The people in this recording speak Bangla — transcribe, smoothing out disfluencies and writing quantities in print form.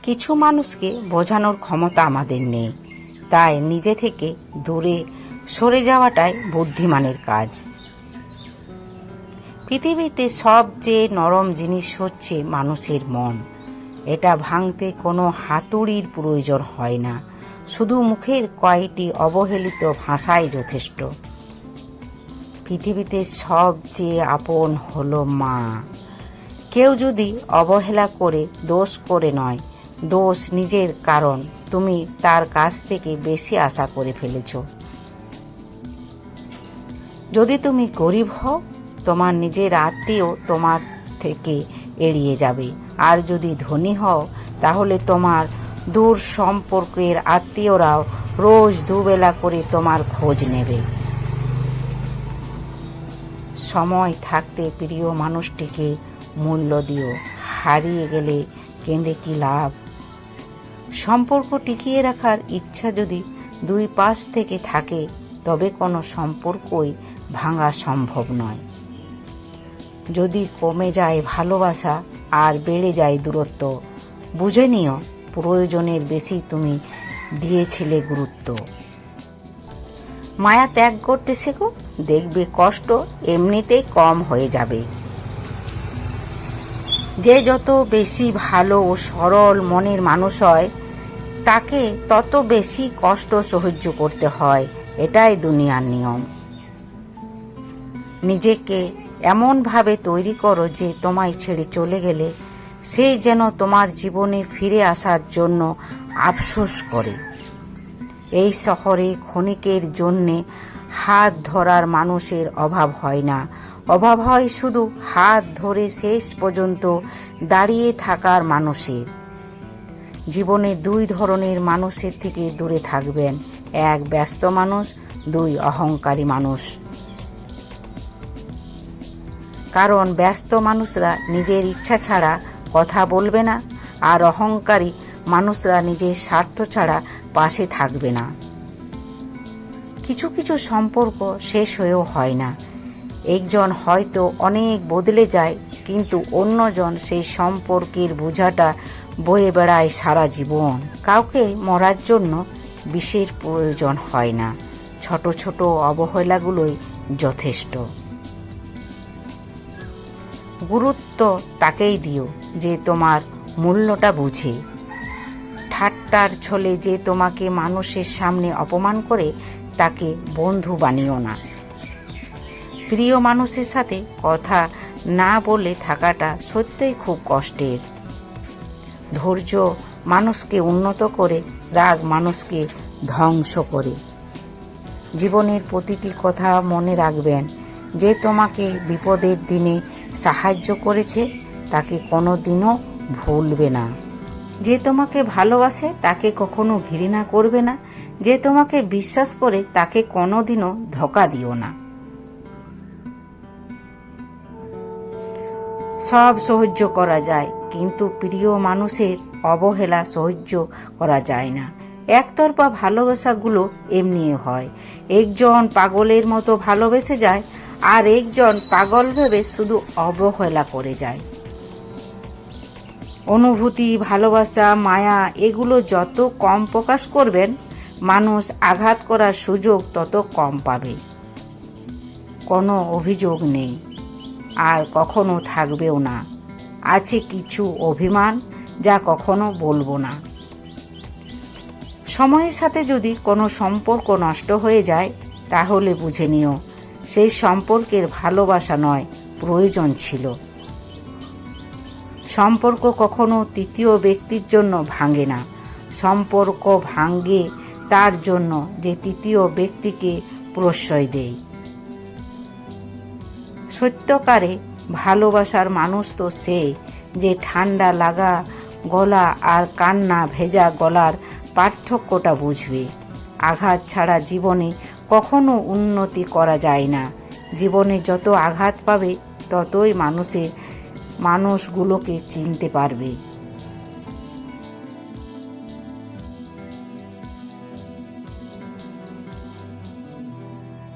কিছু মানুষকে বোঝানোর ক্ষমতা আমাদের নেই, তাই নিজে থেকে দূরে সরে যাওয়াটাই বুদ্ধিমানের কাজ। পৃথিবীতে সবচেয়ে নরম জিনিস হচ্ছে মানুষের মন। এটা ভাঙতে কোনো হাতুড়ির প্রয়োজন হয় না, শুধু মুখের কয়েকটি অবহেলিত ভাষাই যথেষ্ট। পৃথিবীতে সবচেয়ে আপন হলো মা। কেউ যদি অবহেলা করে দোষ করে নয়, দোষ নিজের, কারণ তুমি তার কাছ থেকে বেশি আশা করে ফেলেছ। যদি তুমি গরিব হও, তোমার নিজের আত্মীয় তোমার থেকে এড়িয়ে যাবে, আর যদি ধনী হও তাহলে তোমার দূর সম্পর্কের আত্মীয়রাও রোজ দুবেলা করে তোমার খোঁজ নেবে। সময় থাকতে প্রিয় মানুষটিকে মূল্য দিও, হারিয়ে গেলে কেঁদে কি লাভ। সম্পর্ক টিকিয়ে রাখার ইচ্ছা যদি দুই পাশ থেকে থাকে, তবে কোনো সম্পর্কই ভাঙা সম্ভব নয়। যদি কমে যায় ভালোবাসা আর বেড়ে যায় দূরত্ব, বুঝে নিও প্রয়োজনের বেশি তুমি দিয়েছিলে গুরুত্ব। মায়া ত্যাগ করতে শেখো, দেখবে কষ্ট এমনিতেই কম হয়ে যাবে। যে যত বেশি ভালো ও সরল মনের মানুষ হয়, তাকে তত বেশি কষ্ট সহ্য করতে হয়। এটাই দুনিয়ার নিয়ম। নিজেকে এমনভাবে তৈরি করো যে তোমায় ছেড়ে চলে গেলে সে যেন তোমার জীবনে ফিরে আসার জন্য আফসোস করে। এই শহরে ক্ষণিকের জন্যে হাত ধরার মানুষের অভাব হয় না, অভাব হয় শুধু হাত ধরে শেষ পর্যন্ত দাঁড়িয়ে থাকার মানুষের। জীবনে দুই ধরনের মানুষের থেকে দূরে থাকবেন, এক ব্যস্ত মানুষ, দুই অহংকারী মানুষ। কারণ ব্যস্ত মানুষরা নিজের ইচ্ছা ছাড়া কথা বলবে না, আর অহংকারী মানুষরা নিজের স্বার্থ ছাড়া পাশে থাকবে না। কিছু কিছু সম্পর্ক শেষ হয়েও হয় না। একজন হয়তো অনেক বদলে যায়, কিন্তু অন্যজন সেই সম্পর্কের বোঝাটা বয়ে বেড়ায় সারা জীবন। কাউকে মরার জন্য বিষের প্রয়োজন হয় না, ছোট ছোট অবহেলাগুলোই যথেষ্ট। গুরুত্ব তাকেই দিও যে তোমার মূল্যটা বুঝে। ঠাট্টার ছলে যে তোমাকে মানুষের সামনে অপমান করে, তাকে বন্ধু বানিও না। প্রিয় মানুষের সাথে কথা না বলে থাকাটা সত্যিই খুব কষ্টের। ধৈর্য মানুষকে উন্নত করে, রাগ মানুষকে ধ্বংস করে। জীবনের প্রতিটি কথা মনে রাখবেন। যে তোমাকে বিপদের দিনে সাহায্য করেছে তাকে কোনোদিনও ভুলবে না। যে তোমাকে ভালোবাসে তাকে কখনো ঘৃণা করবে না। যে তোমাকে বিশ্বাস করে তাকে কোনোদিনও ধোঁকা দিও না। সব সহ্য করা যায়, কিন্তু প্রিয় মানুষের অবহেলা সহ্য করা যায় না। একতরফা ভালোবাসাগুলো এমনি হয়। একজন পাগলের মতো ভালোবেসে যায়, আর একজন পাগল ভেবে শুধু অবহেলা করে যায়। অনুভূতি, ভালোবাসা, মায়া এগুলো যত কম প্রকাশ করবেন, মানুষ আঘাত করার সুযোগ তত কম পাবে। কোনো অভিযোগ নেই, আর কখনো থাকবেও না। আছে কিছু অভিমান, যা কখনো বলবো না। সময়ের সাথে যদি কোনো সম্পর্ক নষ্ট হয়ে যায়, তাহলে বুঝে নিও সেই সম্পর্কের ভালোবাসা নয়, প্রয়োজন ছিল। সম্পর্ক কখনো তৃতীয় ব্যক্তির জন্য ভাঙে না। সম্পর্ক ভাঙে তার জন্য যে তৃতীয় ব্যক্তিকে প্রশ্রয় দেয়। সত্যকারে ভালোবাসার মানুষ তো সে, যে ঠান্ডা লাগা গলা আর কান্না ভেজা গলার পার্থক্যটা বুঝবে। আঘাত ছাড়া জীবনে কখনো উন্নতি করা যায় না। জীবনে যত আঘাত পাবে, ততই মানুষগুলোকে চিনতে পারবে।